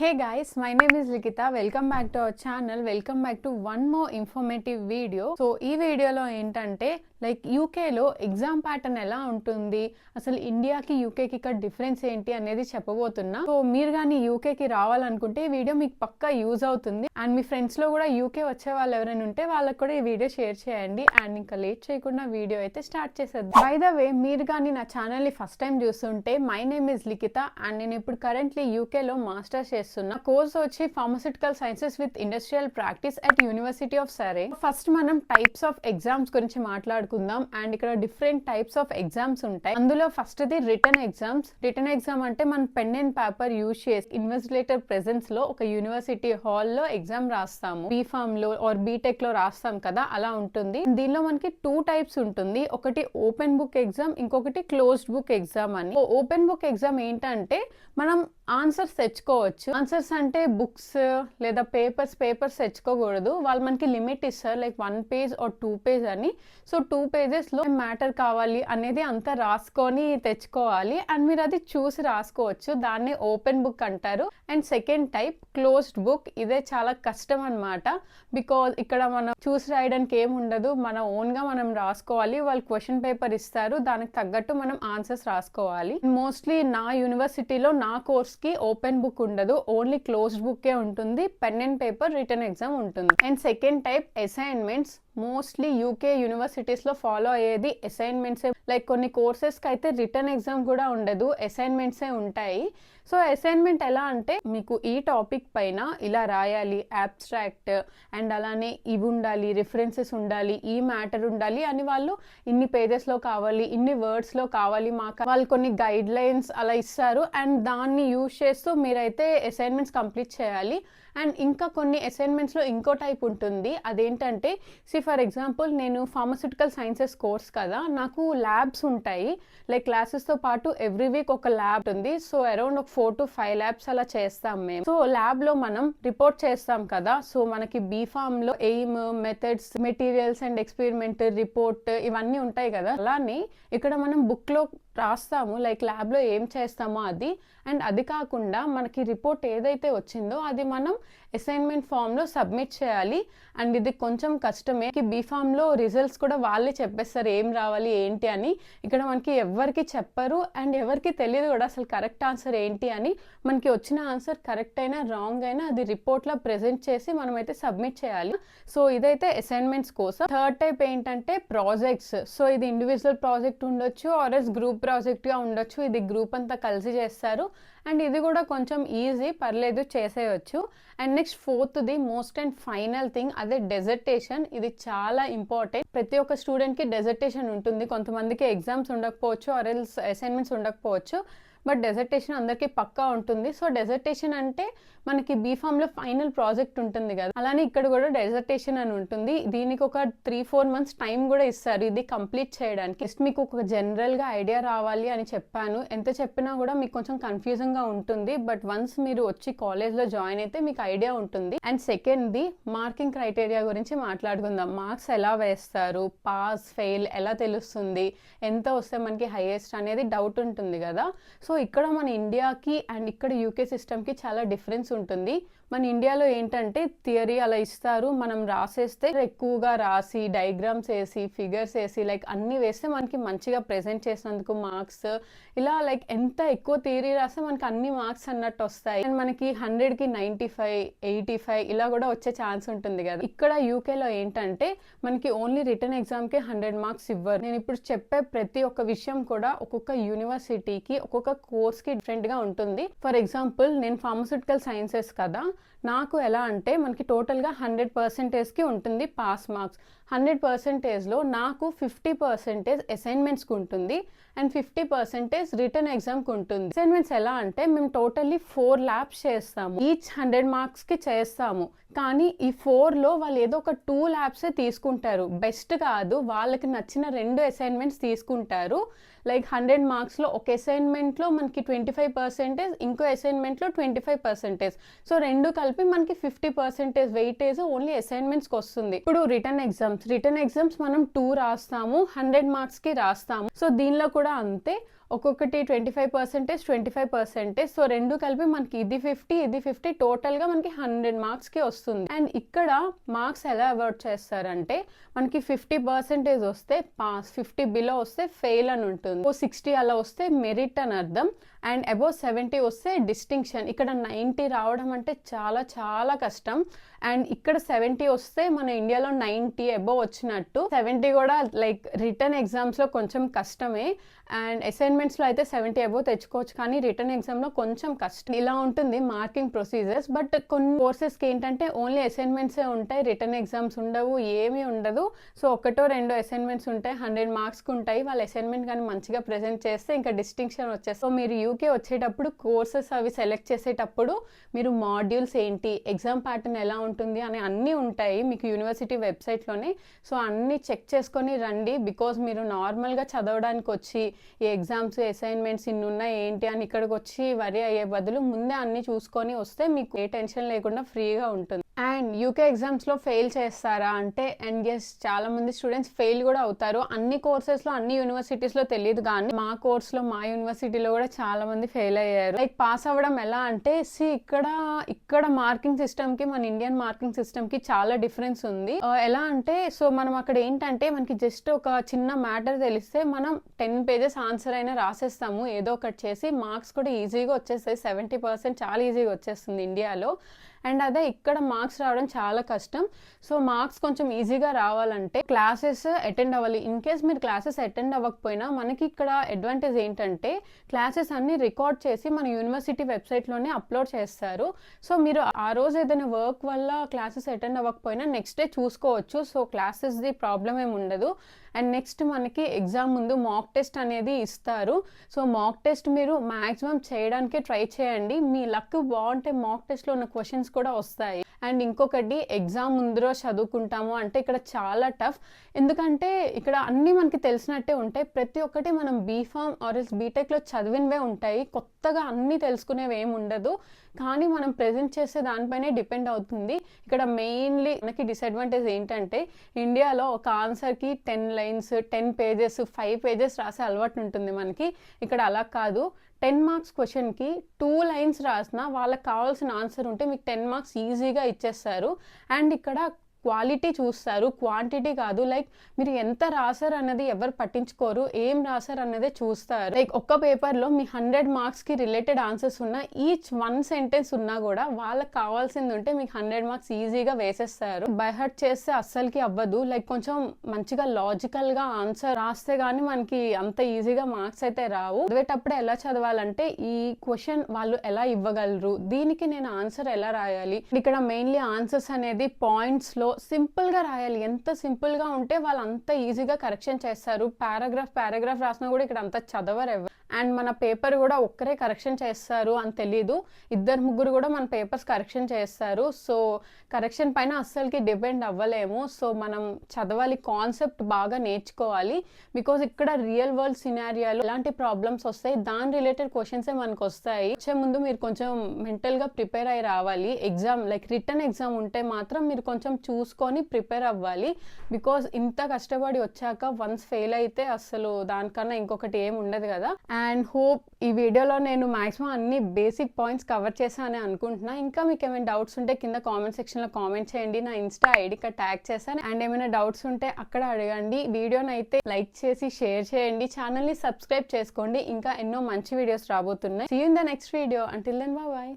Hey guys, my name is Likita. Welcome back to our channel. Welcome back to one more informative video. So ఈ వీడియోలో ఏంటంటే like యూకేలో exam pattern ఎలా ఉంటుంది, అసలు ఇండియాకి యూకేకి ఇక్కడ డిఫరెన్స్ ఏంటి అనేది చెప్పబోతున్నా. సో మీరు కానీ యూకేకి రావాలనుకుంటే ఈ వీడియో మీకు పక్కా యూజ్ అవుతుంది. అండ్ మీ ఫ్రెండ్స్లో కూడా యూకే వచ్చే వాళ్ళు ఎవరైనా ఉంటే వాళ్ళకి కూడా ఈ వీడియో షేర్ చేయండి. అండ్ ఇంకా లేట్ చేయకుండా వీడియో అయితే స్టార్ట్ చేసేద్దాం. బై ద వే, మీరు కానీ నా ఛానల్ని ఫస్ట్ టైం చూస్తుంటే my name is Likhita and నేను ఇప్పుడు కరెంట్లీ యూకేలో మాస్టర్స్ చేస్తున్నా. కోర్స్ వచ్చి pharmaceutical sciences with industrial practice at university of సరే. ఫస్ట్ మనం టైప్స్ ఆఫ్ ఎగ్జామ్స్ గురించి మాట్లాడుకుందాం. అండ్ ఇక్కడ డిఫరెంట్ టైప్స్ ఆఫ్ ఎగ్జామ్స్ ఉంటాయి. అందులో first the return exams. Return exam అంటే మనం పెన్ అండ్ పేపర్ యూజ్ చేసి ఇన్వెస్టిగేటర్ ప్రెజెన్స్ లో ఒక యూనివర్సిటీ హాల్లో ఎగ్జామ్ రాస్తాము. బీఫామ్ లో ఆర్ బీటెక్ లో రాస్తాం కదా, అలా ఉంటుంది. దీనిలో మనకి టూ టైప్స్ ఉంటుంది. ఒకటి ఓపెన్ బుక్ ఎగ్జామ్, ఇంకొకటి క్లోజ్డ్ బుక్ ఎగ్జామ్ అని. ఓపెన్ బుక్ ఎగ్జామ్ ఏంటంటే మనం ఆన్సర్స్ తెచ్చుకోవచ్చు. ఆన్సర్స్ అంటే బుక్స్ లేదా పేపర్స్ తెచ్చుకోకూడదు. వాళ్ళు మనకి లిమిట్ ఇస్తారు, లైక్ 1 పేజ్ ఆర్ 2 పేజ్ అని. సో 2 పేజెస్ లో మ్యాటర్ కావాలి అనేది అంతా రాసుకొని తెచ్చుకోవాలి. అండ్ మీరు అది చూసి రాసుకోవచ్చు. దాన్ని ఓపెన్ బుక్ అంటారు. And second type closed book. ఇదే చాలా కష్టం అన్నమాట. బికాజ్ ఇక్కడ మనం చూసి రాయడానికి ఏం ఉండదు, మన ఓన్ గా మనం రాసుకోవాలి. వాళ్ళు క్వశ్చన్ పేపర్ ఇస్తారు, దానికి తగ్గట్టు మనం ఆన్సర్స్ రాసుకోవాలి. మోస్ట్లీ నా యూనివర్సిటీలో నా కోర్స్ కి ఓపెన్ బుక్ ఉండదు, ఓన్లీ క్లోజ్డ్ బుక్ ఉంటుంది. Pen and paper return exam ఉంటుంది. And second type assignments. Mostly UK universities లో ఫాలో అయ్యేది అసైన్మెంట్స్. లైక్ కొన్ని కోర్సెస్ కి అయితే రిటర్న్ ఎగ్జామ్ కూడా ఉండదు, అసైన్మెంట్సే ఉంటాయి. సో అసైన్మెంట్ ఎలా అంటే మీకు ఈ టాపిక్ పైన ఇలా రాయాలి, అబ్స్ట్రాక్ట్ అండ్ అలానే ఇవి ఉండాలి, రిఫరెన్సెస్ ఉండాలి, ఈ మ్యాటర్ ఉండాలి అని వాళ్ళు ఇన్ని పేజెస్ లో కావాలి, ఇన్ని వర్డ్స్ లో కావాలి, మాకు వాళ్ళు కొన్ని గైడ్ లైన్స్ అలా ఇస్తారు. అండ్ దాన్ని యూజ్ చేస్తూ మీరైతే అసైన్మెంట్స్ కంప్లీట్ చేయాలి. అండ్ ఇంకా కొన్ని అసైన్మెంట్స్ లో ఇంకో టైప్ ఉంటుంది. అదేంటంటే ఫర్ ఎగ్జాంపుల్ నేను ఫార్మస్యూటికల్ సైన్సెస్ కోర్స్ కదా, నాకు ల్యాబ్స్ ఉంటాయి. లైక్ క్లాసెస్ తో పాటు ఎవ్రీ వీక్ ఒక ల్యాబ్ ఉంది. సో అరౌండ్ ఒక 4 to 5 ల్యాబ్స్ అలా చేస్తాం మేము. సో ల్యాబ్ లో మనం రిపోర్ట్ చేస్తాం కదా. సో మనకి బీఫామ్ లో aim, methods, materials and experiment, report ఇవన్నీ ఉంటాయి కదా. అలానే ఇక్కడ మనం బుక్ లో రాస్తాము, లైక్ ల్యాబ్ లో ఏం చేస్తామో అది. అండ్ అది కాకుండా మనకి రిపోర్ట్ ఏదైతే వచ్చిందో అది మనం అసైన్మెంట్ ఫామ్ లో సబ్మిట్ చేయాలి. అండ్ ఇది కొంచెం కష్టమే. బీఫామ్ లో రిజల్ట్స్ కూడా వాళ్ళే చెప్పేస్తారు ఏం రావాలి ఏంటి అని. ఇక్కడ మనకి ఎవరికి చెప్పరు అండ్ ఎవరికి తెలియదు కూడా అసలు కరెక్ట్ ఆన్సర్ ఏంటి అని. మనకి వచ్చిన ఆన్సర్ కరెక్ట్ అయినా రాంగ్ అయినా అది రిపోర్ట్ లో ప్రెజెంట్ చేసి మనమైతే సబ్మిట్ చేయాలి. సో ఇదైతే అసైన్మెంట్స్ కోసం. థర్డ్ టైప్ ఏంటంటే ప్రాజెక్ట్స్. సో ఇది ఇండివిజువల్ ప్రాజెక్ట్ ఉండొచ్చు ఆర్ఎస్ గ్రూప్ ప్రాజెక్ట్ గా ఉండొచ్చు. ఇది గ్రూప్ అంతా కలిసి చేస్తారు. అండ్ ఇది కూడా కొంచెం ఈజీ, పర్లేదు, చేసేయచ్చు. And next fourth the most and final thing, అదే డెజర్టేషన్. ఇది చాలా ఇంపార్టెంట్. ప్రతి ఒక్క స్టూడెంట్ కి డెజర్టేషన్ ఉంటుంది. కొంతమందికి ఎగ్జామ్స్ ఉండకపోవచ్చు ఆర్ ఎల్స్ అసైన్మెంట్స్ ఉండకపోవచ్చు, బట్ డెజర్టేషన్ అందరికీ పక్కా ఉంటుంది. సో డెజర్టేషన్ అంటే మనకి బీఫామ్ లో ఫైనల్ ప్రాజెక్ట్ ఉంటుంది కదా, అలానే ఇక్కడ కూడా డెజర్టేషన్ అని ఉంటుంది. దీనికి ఒక 3-4 మంత్స్ టైం కూడా ఇస్తారు ఇది కంప్లీట్ చేయడానికి. జస్ట్ మీకు ఒక జనరల్ గా ఐడియా రావాలి అని చెప్పాను. ఎంత చెప్పినా కూడా మీకు కొంచెం కన్ఫ్యూజన్ గా ఉంటుంది, బట్ వన్స్ మీరు వచ్చి కాలేజ్ లో జాయిన్ అయితే మీకు ఐడియా ఉంటుంది. And second the marking criteria గురించి మాట్లాడుకుందాం. మార్క్స్ ఎలా వేస్తారు, పాస్ ఫెయిల్ ఎలా తెలుస్తుంది, ఎంత వస్తే మనకి హైయెస్ట్ అనేది డౌట్ ఉంటుంది కదా. సో ఇక్కడ మన ఇండియాకి అండ్ ఇక్కడ యూకే సిస్టమ్కి చాలా డిఫరెన్స్ ఉంటుంది. మన ఇండియాలో ఏంటంటే థియరీ అలా ఇస్తారు, మనం రాసేస్తే ఎక్కువగా రాసి డయాగ్రామ్స్ వేసి ఫిగర్స్ వేసి లైక్ అన్ని వేస్తే మనకి మంచిగా ప్రెజెంట్ చేసినందుకు మార్క్స్. ఇలా లైక్ ఎంత ఎక్కువ థియరీ రాస్తే మనకి అన్ని మార్క్స్ అన్నట్టు వస్తాయి. అండ్ మనకి 100కి 95, 85 ఇలా కూడా వచ్చే ఛాన్స్ ఉంటుంది కదా. ఇక్కడ యూకేలో ఏంటంటే మనకి ఓన్లీ రిటర్న్ ఎగ్జామ్కి 100 మార్క్స్ ఇవ్వరు. నేను ఇప్పుడు చెప్పే ప్రతి ఒక్క విషయం కూడా ఒక్కొక్క యూనివర్సిటీకి ఒక్కొక్క కోర్స్కి డిఫరెంట్గా ఉంటుంది. ఫర్ ఎగ్జాంపుల్ నేను ఫార్మస్యూటికల్ సైన్సెస్ కదా, నాకు ఎలా అంటే మనకి టోటల్గా 100%కి ఉంటుంది పాస్ మార్క్స్. 100%లో నాకు 50% అసైన్మెంట్స్కి ఉంటుంది అండ్ 50% రిటర్న్ ఎగ్జామ్కి ఉంటుంది. అసైన్మెంట్స్ ఎలా అంటే మేము టోటల్లీ 4 ల్యాబ్స్ చేస్తాము, ఈచ్ 100 మార్క్స్కి చేస్తాము. కానీ ఈ 4లో వాళ్ళు ఏదో ఒక 2 ల్యాబ్సే తీసుకుంటారు. బెస్ట్ కాదు, వాళ్ళకి నచ్చిన 2 అసైన్మెంట్స్ తీసుకుంటారు. లైక్ 100 మార్క్స్లో ఒక అసైన్మెంట్లో మనకి 25%, ఇంకో అసైన్మెంట్లో 25%. సో రెండు కలిపి మనకి 50% వెయిటేజ్ ఓన్లీ అసైన్మెంట్స్కి వస్తుంది. ఇప్పుడు రిటర్న్ ఎగ్జామ్స్ మనం 2 రాస్తాము, 100 మార్క్స్కి రాస్తాము. సో దీనిలో కూడా అంతే. ఒక్కొక్కటి 25%, 25%. సో 2 కలిపి మనకి ఇది 50, ఇది 50, టోటల్‌గా మనకి 100 మార్క్స్‌కి వస్తుంది. అండ్ ఇక్కడ మార్క్స్ ఎలా అవార్డ్ చేస్తారంటే మనకి 50% వస్తే పాస్, 50 బిలో వస్తే ఫెయిల్ అని ఉంటుంది. 60 అలా వస్తే మెరిట్ అని అర్థం. అండ్ అబోవ్ 70 వస్తే డిస్టింక్షన్. ఇక్కడ 90 రావడం అంటే చాలా చాలా కష్టం. అండ్ ఇక్కడ 70 వస్తే మన ఇండియాలో 90 అబోవ్ వచ్చినట్టు. 70 కూడా లైక్ రిటర్న్ ఎగ్జామ్స్లో కొంచెం కష్టమే. అండ్ అసైన్మెంట్స్లో అయితే 70 అబోవ్ తెచ్చుకోవచ్చు, కానీ రిటర్న్ ఎగ్జామ్లో కొంచెం కష్టం. ఇలా ఉంటుంది మార్కింగ్ ప్రొసీజర్స్. బట్ కొన్ని కోర్సెస్కి ఏంటంటే ఓన్లీ అసైన్మెంట్సే ఉంటాయి, రిటర్న్ ఎగ్జామ్స్ ఉండవు, ఏమీ ఉండదు. సో 1-2 అసైన్మెంట్స్ ఉంటాయి, 100 మార్క్స్కి ఉంటాయి. వాళ్ళ అసైన్మెంట్ కానీ మంచిగా ప్రెజెంట్ చేస్తే ఇంకా డిస్టింక్షన్ వచ్చేస్తుంది. సో మీరు యూకే వచ్చేటప్పుడు కోర్సెస్ అవి సెలెక్ట్ చేసేటప్పుడు మీరు మాడ్యూల్స్ ఏంటి, ఎగ్జామ్ ప్యాటర్న్ ఎలా ఉంటుంది అని అన్నీ ఉంటాయి మీకు యూనివర్సిటీ వెబ్సైట్లోనే. సో అన్నీ చెక్ చేసుకొని రండి. బికాజ్ మీరు నార్మల్గా చదవడానికి వచ్చి ఈ ఎగ్జామ్స్ అసైన్మెంట్స్ ఇన్ని ఉన్నాయి ఏంటి అని ఇక్కడికి వచ్చి వరి అయ్యే బదులు ముందే అన్నీ చూసుకొని వస్తే మీకు ఏ టెన్షన్ లేకుండా ఫ్రీగా ఉంటుంది. అండ్ యూకే ఎగ్జామ్స్లో ఫెయిల్ చేస్తారా అంటే, అండ్ ఎస్, చాలా మంది స్టూడెంట్స్ ఫెయిల్ కూడా అవుతారు. అన్ని కోర్సెస్లో అన్ని యూనివర్సిటీస్లో తెలియదు, కానీ మా కోర్స్లో మా యూనివర్సిటీలో కూడా చాలా మంది ఫెయిల్ అయ్యారు. లైక్ పాస్ అవ్వడం ఎలా అంటే, ఇక్కడ మార్కింగ్ సిస్టమ్కి మన ఇండియన్ మార్కింగ్ సిస్టమ్కి చాలా డిఫరెన్స్ ఉంది. ఎలా అంటే, సో మనం అక్కడ ఏంటంటే మనకి జస్ట్ ఒక చిన్న మ్యాటర్ తెలిస్తే మనం 10 పేజెస్ ఆన్సర్ అయినా రాసేస్తాము ఏదో ఒకటి చేసి. మార్క్స్ కూడా ఈజీగా వచ్చేస్తాయి, 70% చాలా ఈజీగా వచ్చేస్తుంది ఇండియాలో. అండ్ అదే ఇక్కడ మార్క్స్ రావడం చాలా కష్టం. సో మార్క్స్ కొంచెం ఈజీగా రావాలంటే క్లాసెస్ అటెండ్ అవ్వాలి. ఇన్ కేస్ మీరు క్లాసెస్ అటెండ్ అవ్వకపోయినా మనకి ఇక్కడ అడ్వాంటేజ్ ఏంటంటే క్లాసెస్ అన్ని రికార్డ్ చేసి మన యూనివర్సిటీ వెబ్సైట్లోనే అప్లోడ్ చేస్తారు. సో మీరు ఆ రోజు ఏదైనా వర్క్ వల్ల క్లాసెస్ అటెండ్ అవ్వకపోయినా నెక్స్ట్ డే చూసుకోవచ్చు. సో క్లాసెస్ది ప్రాబ్లం ఏమి ఉండదు. అండ్ నెక్స్ట్ మనకి ఎగ్జామ్ ముందు మాక్ టెస్ట్ అనేది ఇస్తారు. సో మాక్ టెస్ట్ మీరు మ్యాక్సిమం చేయడానికే ట్రై చేయండి. మీ లక్ బాగుంటే మాక్ టెస్ట్లో ఉన్న క్వశ్చన్స్ కూడా వస్తాయి. అండ్ ఇంకొకటి, ఎగ్జామ్ ముందు రోజు చదువుకుంటాము అంటే ఇక్కడ చాలా టఫ్. ఎందుకంటే ఇక్కడ అన్నీ మనకి తెలిసినట్టే ఉంటాయి. ప్రతి ఒక్కటి మనం బీఫామ్ ఆర్ ఎల్స్ బీటెక్లో చదివినవే ఉంటాయి, కొత్తగా అన్నీ తెలుసుకునేవి ఏమి ఉండదు. కానీ మనం ప్రెజెంట్ చేసే దానిపైనే డిపెండ్ అవుతుంది. ఇక్కడ మెయిన్లీ మనకి డిసడ్వాంటేజ్ ఏంటంటే ఇండియాలో ఒక ఆన్సర్కి 10 లైన్స్, 10 పేజెస్, 5 పేజెస్ రాసే అలవాటు ఉంటుంది మనకి. ఇక్కడ అలా కాదు. 10 మార్క్స్ క్వశ్చన్కి 2 లైన్స్ రాసినా వాళ్ళకి కావాల్సిన ఆన్సర్ ఉంటే మీకు 10 మార్క్స్ ఈజీగా ఇచ్చేస్తారు. అండ్ ఇక్కడ క్వాలిటీ చూస్తారు, క్వాంటిటీ కాదు. లైక్ మీరు ఎంత రాశారు అన్నది ఎవరు పట్టించుకోరు, ఏం రాశారు అన్నదే చూస్తారు. లైక్ ఒక్క పేపర్లో మీ 100 మార్క్స్కి రిలేటెడ్ ఆన్సర్స్ ఉన్నా, ఈచ్ 1 సెంటెన్స్ ఉన్నా కూడా వాళ్ళకి కావాల్సింది ఉంటే మీకు 100 మార్క్స్ ఈజీగా వేసేస్తారు. బై హార్ట్ చేస్తే అస్సలకి అవ్వదు. లైక్ కొంచెం మంచిగా లాజికల్గా ఆన్సర్ రాస్తే కానీ మనకి అంత ఈజీగా మార్క్స్ అయితే రావు. చదివేటప్పుడు ఎలా చదవాలంటే ఈ క్వశ్చన్ వాళ్ళు ఎలా ఇవ్వగలరు, దీనికి నేను ఆన్సర్ ఎలా రాయాలి. ఇక్కడ మెయిన్లీ ఆన్సర్స్ అనేది పాయింట్స్లో సింపుల్గా రాయాలి. ఎంత సింపుల్గా ఉంటే వాళ్ళు అంత ఈజీగా కరెక్షన్ చేస్తారు. పారాగ్రాఫ్ రాసినా కూడా ఇక్కడ అంత చదవరు ఎవరు. అండ్ మన పేపర్ కూడా ఒక్కరే కరెక్షన్ చేస్తారు అని తెలీదు, 2-3 కూడా మన పేపర్స్ కరెక్షన్ చేస్తారు. సో కరెక్షన్ పైన అస్సలకి డిపెండ్ అవ్వలేము. సో మనం చదవాలి, కాన్సెప్ట్ బాగా నేర్చుకోవాలి. బికాజ్ ఇక్కడ రియల్ వరల్డ్ సినారియాలో ఎలాంటి ప్రాబ్లమ్స్ వస్తాయి, దాని రిలేటెడ్ క్వశ్చన్సే మనకు వస్తాయి. వచ్చే ముందు మీరు కొంచెం మెంటల్గా ప్రిపేర్ అయ్యి రావాలి. ఎగ్జామ్ లైక్ రిటర్న్ ఎగ్జామ్ ఉంటే మాత్రం మీరు కొంచెం చూసుకొని ప్రిపేర్ అవ్వాలి. బికాజ్ ఇంత కష్టపడి వచ్చాక వన్స్ ఫెయిల్ అయితే అసలు దానికన్నా ఇంకొకటి ఏమి ఉండదు కదా. అండ్ హోప్ ఈ వీడియోలో నేను మాక్సిమం అన్ని బేసిక్ పాయింట్స్ కవర్ చేశానని అనుకుంటున్నా. ఇంకా మీకు ఏమైనా డౌట్స్ ఉంటే కింద కామెంట్ సెక్షన్లో కామెంట్ చేయండి. నా ఇన్స్టా ఐడికి ట్యాగ్ చేశాను. అండ్ ఏమైనా డౌట్స్ ఉంటే అక్కడ అడగండి. వీడియోని అయితే లైక్ చేసి షేర్ చేయండి. ఛానల్ని సబ్స్క్రైబ్ చేసుకోండి. ఇంకా ఎన్నో మంచి వీడియోస్ రాబోతున్నాయి. See you in the next video. Until then by.